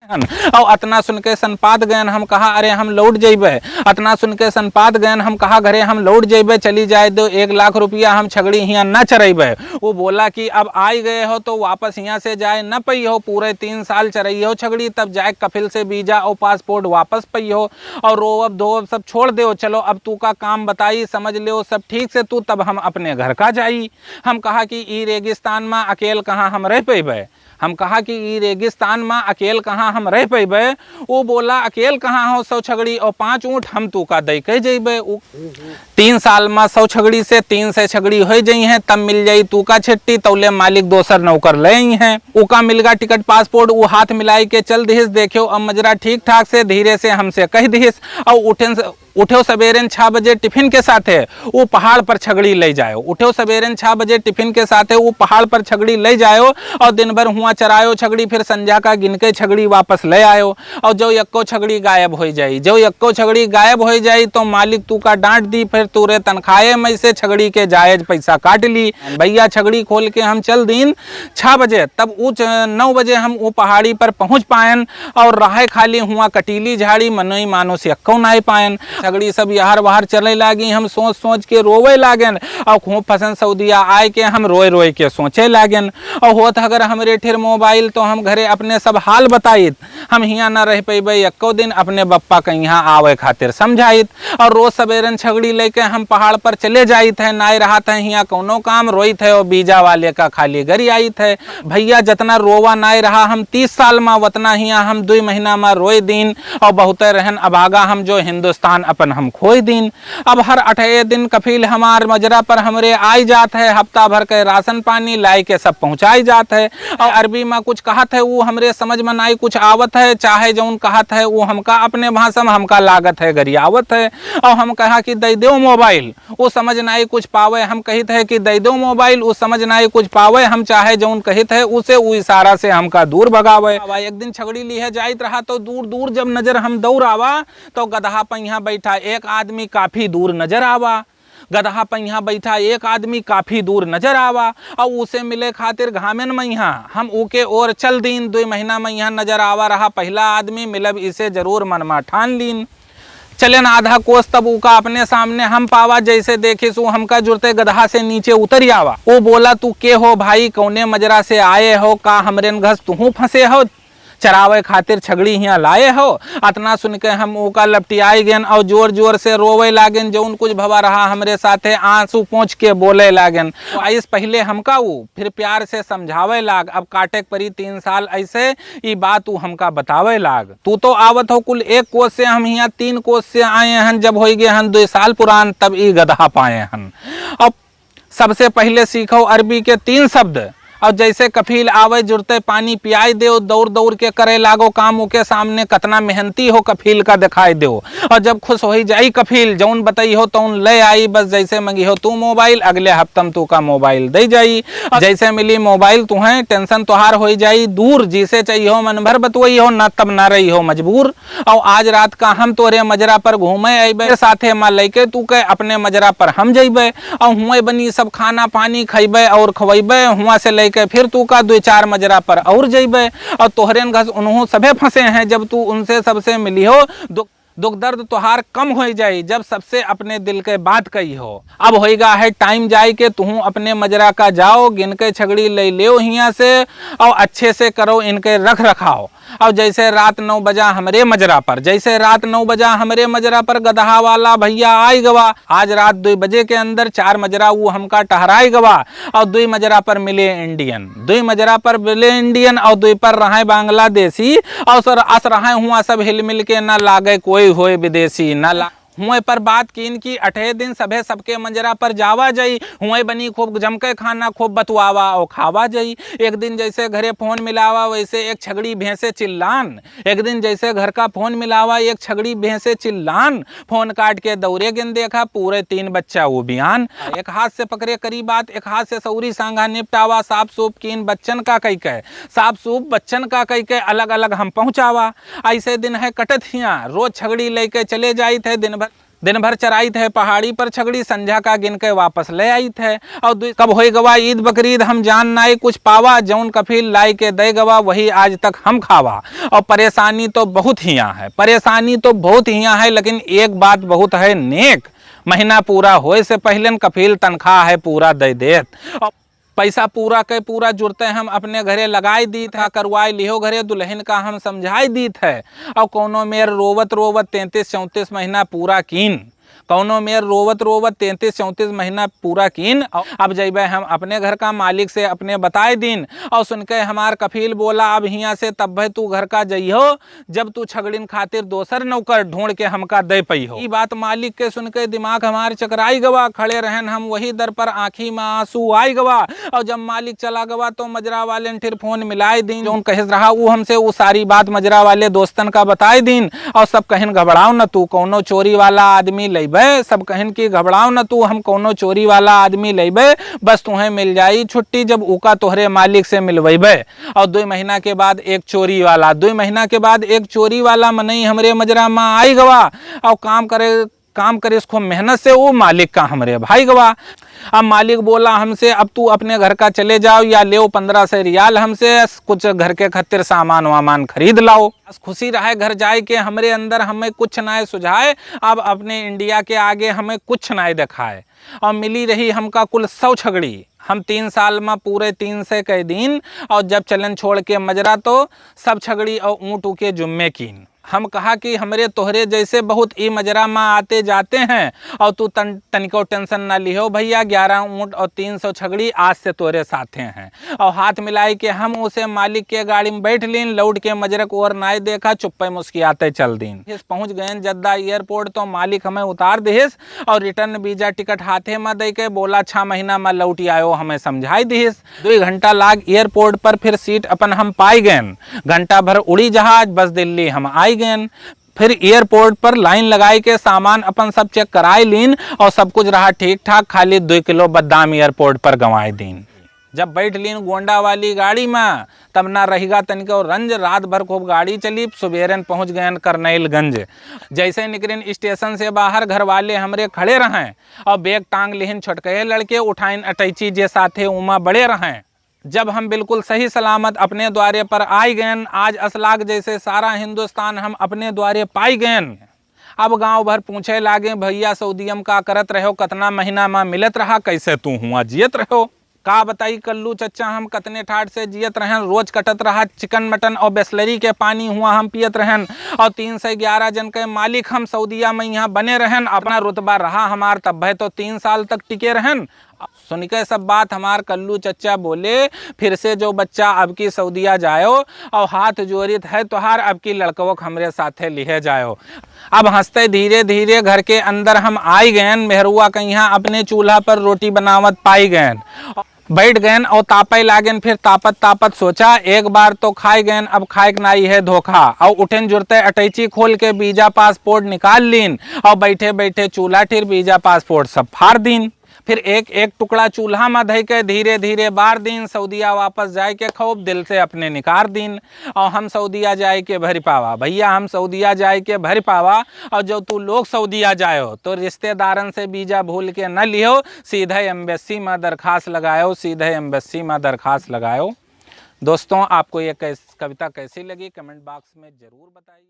और अतना सुन के सनपात गयन हम कहा अरे हम लौट जेबे। अतना सुन के सनपात गयन हम कहा घरे हम लौट जेबे, चली जाए दो 1 लाख रुपया हम छगड़ी यहाँ न चरेबे। वो बोला कि अब आई गए हो तो वापस यहाँ से जाए न पई हो, पूरे 3 साल चरई हो छगड़ी, तब जाए कफिल से वीजा और पासपोर्ट वापस पई हो और रोअब धोअब सब छोड़ दे। चलो अब तू का काम बताई, समझ ले सब ठीक से तू, तब हम अपने घर का जाई। हम कहा कि ई रेगिस्तान में अकेल कहाँ हम रह पेबे। हम कहा कि ई रेगिस्तान में अकेल कहाँ हम रह पेबे। वो बोला अकेल कहाँ हो 100 छगड़ी और 5 ऊँट हम तू का दे के जेबे। 3 साल में 100 छगड़ी से 300 छगड़ी हो जाई हैं, तब मिल जाई तू का छिट्टी, तौले मालिक दोसर नौकर ले हैं। उका मिलगा टिकट पासपोर्ट, वो हाथ मिलाई के चल दिहिस। देखियो अब मजरा ठीक ठाक से धीरे से हमसे कह दिहिस और उठो सवेरे 6 बजे टिफिन के साथ है वो पहाड़ पर छगड़ी ले जाओ। उठो सवेरे 6 बजे टिफिन के साथ है वो पहाड़ पर छगड़ी ले जाओ और दिन भर हुआ चरायो छगड़ी, फिर संध्या का गिन के छगड़ी वापस ले आयो। और जो यक्को छगड़ी गायब हो जाई, जो यक्को छगड़ी गायब हो जाई तो मालिक तू का डांट दी, फिर तूरे तनखाए में से छगड़ी के जायज पैसा काट ली। भैया छगड़ी खोल के हम चल दिन 6 बजे, तब 9 बजे हम वो पहाड़ी पर पहुंच पायन और राह खाली हुआ कटीली झाड़ी, मनोई मानो से यक्को ना पायन। छगड़ी सब यार बाहर चले लागी, हम सोच सोच के रोवे लागन और खूब फसन सऊदिया आए के हम रोए रोए के सोचे लागन। और होत अगर हमरे ठिर मोबाइल तो हम घरे अपने सब हाल बताइत, हम हियाँ न रह पेबे एको दिन, अपने बप्पा के यहाँ आवे खातिर समझाइत। और रोज सवेरन छगड़ी लेके हम पहाड़ पर चले जाइत है, नाय रहा था हियाँ कोनो काम रोइत है और बीजा वाले का खाली गरी आइत है। भैया जितना रोवा नाय रहा हम 30 साल में, वतना हियाँ हम 2 महीना में रोए दिन और बहुते रहन अभागा हम जो हिंदुस्तान अपन हम खोई दिन। अब हर 8 दिन कफील हमार मजरा पर हमरे आई जात है, हफ्ता भर के राशन पानी लाई के सब पहुंचाई जात है। और अरबी में कुछ कहत है वो हमरे समझ में नाई कुछ आवत है, चाहे जौन कहत है वो हमका अपने भाषा में हमका लागत है गरियावत है। और हम कहा कि दे दो मोबाइल, वो समझ नाई कुछ पावे, हम कहित है कि दे दो मोबाइल, वो समझ नाई कुछ पावे, हम चाहे जौन कहित है उसे वो इशारा से हमका दूर भगावे। एक दिन छगड़ी लिए जाइत रहा तो दूर दूर जब नजर हम दौड़ आवा तो गदहा पहिया बैठा एक आदमी काफी दूर नजर आवा। गदहा पहिया बैठा एक आदमी काफी दूर नजर आवा और उसे मिले खातिर घामेन मैया हम ऊके और चल दीन। 2 महीना मैया नजर आवा रहा पहला आदमी, मिलब इसे जरूर मनमा ठान लीन। चलन आधा कोस तब उका अपने सामने हम पावा, जैसे देखे सो हमका जुड़ते गदहा से नीचे उतर आवा। वो बोला तू के हो भाई, कौने मजरा से आए हो, का हमरेन घस तू फंसे हो, चरावे खातिर छगड़ी यहाँ लाए हो। अतना सुन के हम उका लपटियाई गेन और जोर जोर से रोवे लागन, जो कुछ भवा रहा हमरे साथे आंसू पोंछ के बोले लागन। आइस पहले हमका वो फिर प्यार से समझावे लाग, अब काटे परी 3 साल ऐसे ये बात वो हमका बतावे लाग। तू तो आवत हो कुल 1 कोस से, हम यहाँ 3 कोस से आए हन, जब हो गए हन 2 साल पुरान तब ये गधा पाए हन। अब सबसे पहले सीखो अरबी के 3 शब्द और जैसे कफील आवे जुड़ते पानी पियाई दो, दौड़ दौड़ के करे लागो काम, के सामने कतना मेहनती हो कफील का दिखाई दो। और जब खुश हो जाई कफील जौन बताई हो तो ले आई, बस जैसे मंगी हो तू मोबाइल अगले हफ्तम तू का मोबाइल दे जाई। जैसे मिली मोबाइल तुम्हें टेंशन तोहार हो जाई दूर, जिसे चाहिए हो मन भर बतवई हो, ना तब ना रही हो मजबूर। और आज रात का हम तोरे मजरा पर घूमे अबे, साथे माँ लेके तू के अपने मजरा पर हम जइबे और हुए बनी सब खाना पानी खइबे और खवैबे, हुआ से के फिर तू का 2-4 मजरा पर और जइबे और तोहरेन घस उन्हों सबे फंसे हैं। जब तू उनसे सबसे मिली हो दुख दर्द तोहार कम हो जाई, जब सबसे अपने दिल के बात कही हो। अब होएगा है टाइम जाए के तू अपने मजरा का जाओ, गिन के छगड़ी ले ले हियाँ से और अच्छे से करो इनके रख रखाओ। और जैसे रात 9 बजा हमरे मजरा पर, जैसे रात 9 बजा हमरे मजरा पर गदहा वाला भैया आई गवा। आज रात 2 बजे के अंदर 4 मजरा वो हमका टहराई गवा और 2 मजरा पर मिले इंडियन, 2 मजरा पर मिले इंडियन और 2 पर रहे बांग्लादेशी और सर अस रहे हुआ सब हिल मिल के ना लागे कोई होए विदेशी ना हुए पर बात कीन की 8 दिन सभे सबके मंजरा पर जावा जाई, हुए बनी खूब जमके खाना खूब बतवावा और खावा जाई। एक दिन जैसे घरे फोन मिलावा वैसे एक छगड़ी भैंसे चिल्लान, एक दिन जैसे घर का फोन मिलावा एक छगड़ी भैंसे चिल्लान। फोन काट के दौरे गिन देखा पूरे 3 बच्चा वो बयान, एक हाथ से पकड़े करी बात एक हाथ से सौरी सांगा निपटावा। साफ सूप कीन बच्चन का कई के, साफ सूप बच्चन का कई के अलग अलग हम पहुँचावा। ऐसे दिन है कटत हियाँ रोज छगड़ी लेके चले जाई थे, दिन भर दिन भर चराई थे पहाड़ी पर छगड़ी, संझा का गिन के वापस ले आई थे। और कब होई गवा ईद बकरीद, हम जान नाई कुछ पावा, जौन कफील लाई के दे गवा वही आज तक हम खावा। और परेशानी तो बहुत हिया है, परेशानी तो बहुत हिया है, लेकिन एक बात बहुत है नेक, महीना पूरा होए से पहले कफील तनख्वाह है पूरा दे देत। और पैसा पूरा के पूरा जुड़ते हम अपने घरे लगाई दी था, करवाई लिहो घरे दुल्हन का हम समझाई दी थे। और कोनो मेर रोवत रोवत 33-34 महीना पूरा कीन, कौनो मेर रोवत रोवत 33-34 महीना पूरा कीन। अब जब हम अपने घर का मालिक से अपने बताए दिन, और सुन के हमार कफील बोला अब हिया से तब भाई तू घर का जइहो जब तू छगड़िन खातिर दोसर नौकर ढूंढ के हमका दे पई हो। ये बात मालिक के सुन के दिमाग हमार चकराई गवा, खड़े रहन हम वही दर पर, आँखी में आंसू आई गवा। और जब मालिक चला गवा तो मजरा वाले ने फिर फोन मिलाए दिन, जो कह रहा वो हमसे वो सारी बात मजरा वाले दोस्तन का बताए दिन। और सब कहन घबराओ न तू कौनो चोरी वाला आदमी लेबे, सब कहन की घबराओ न तू हम कोनो चोरी वाला आदमी लेबे, बस तुम्हें मिल जाई छुट्टी जब ऊका तोहरे मालिक से मिलवेबे। और 2 महीना के बाद एक चोरी वाला, 2 महीना के बाद एक चोरी वाला मनई हमरे मजरा में आई गवा। और काम करे इसको मेहनत से वो मालिक का हमरे भाई गवा। अब मालिक बोला हमसे अब तू अपने घर का चले जाओ या ले 1500 रियाल हमसे, कुछ घर के खातिर सामान वामान खरीद लाओ। खुशी रहे घर जाए के हमरे अंदर हमें कुछ ना सुझाए, अब अपने इंडिया के आगे हमें कुछ ना दिखाए। और मिली रही हमका कुल 100 छगड़ी, हम 3 साल में पूरे 300 के दिन। और जब चलन छोड़ के मजरा तो सब छगड़ी और ऊँट के जुम्मे कीन। हम कहा कि हमरे तोहरे जैसे बहुत ई मजरा में आते जाते हैं, और तू तनिको टेंशन ना लिहो भैया, 11 ऊँट और 300 छगड़ी आज से तोरे साथे हैं। और हाथ मिलाई के हम उसे मालिक के गाड़ी में बैठ लीन, लौट के मजरक और नाई देखा, चुप्पे मुस्कियाते चल दीन। पहुँच गए जद्दा एयरपोर्ट तो मालिक हमें उतार दिहिस, और रिटर्न वीजा टिकट हाथे में दे के बोला 6 महीना में लौट आयो, हमें समझाई दिहिस। 2 घंटा लाग एयरपोर्ट पर, फिर सीट अपन हम पाई गए। घंटा भर उड़ी जहाज, बस दिल्ली हम आई गए। फिर एयरपोर्ट पर लाइन लगाई के सामान अपन सब चेक कराई लीन, और सब कुछ रहा ठीक ठाक, खाली 2 किलो बादाम एयरपोर्ट पर गंवाई दीन। जब बैठ लीन गोंडा वाली गाड़ी में तब ना रहेगा तनिको रंज, रात भर खूब गाड़ी चली, सुबेरन पहुंच गए करनैलगंज। जैसे निकलिन स्टेशन से बाहर घर वाले हमरे खड़े रहें, और बैग टांग लिहिन छोटके लड़के, उठाइन अटैची जे साथे उमा बड़े रहें। जब हम बिल्कुल सही सलामत अपने द्वारे पर आई गए, आज असलाग जैसे सारा हिंदुस्तान हम अपने द्वारे पाई गए। अब गांव भर पूछे लागे भैया सऊदीयम का करत रहो, कितना महीना में मिलत रहा, कैसे तू हुआ जियत रहो। का बताई कल्लू चच्चा हम कतने ठाट से जियत रहन, रोज कटत रहा चिकन मटन और बिस्लरी के पानी हुआ हम पियत रहन। और 311 जन के मालिक हम सऊदीया में यहाँ बने रहन, अपना रुतबा रहा हमार तब है तो 3 साल तक टिके रहन। सुन के सब बात हमार कल्लू चच्चा बोले फिर से जो बच्चा अब की सऊदीया जायो, और हाथ जोड़ित है तोहार अब की लड़कों हमरे साथे लिहे जायो। अब हंसते धीरे धीरे घर के अंदर हम आई गए, मेहरुआ के यहाँ अपने चूल्हा पर रोटी बनावत पाई गए, बैठ गए और तापे लागन। फिर तापत तापत सोचा एक बार तो खाए गए, अब खाए नाई है धोखा। और उठन जुड़ते अटैची खोल के वीजा पासपोर्ट निकाल लीन, और बैठे बैठे चूल्हा फिर वीजा पासपोर्ट सब फाड़ दीन। फिर एक एक टुकड़ा चूल्हा में धई के धीरे धीरे बार दिन सऊदीया वापस जाए के खूब दिल से अपने निकार दिन। और हम सऊदीया जाए के भर पावा भैया, हम सऊदीया जाए के भर पावा। और जो तू लोग सऊदीया जायो तो रिश्तेदारन से वीजा भूल के न लियो, सीधे एम्बेसी में दरखास्त लगायो, सीधे एम्बेसी में दरखास्त लगायो। दोस्तों आपको ये कविता कैसी लगी कमेंट बॉक्स में ज़रूर बताइए।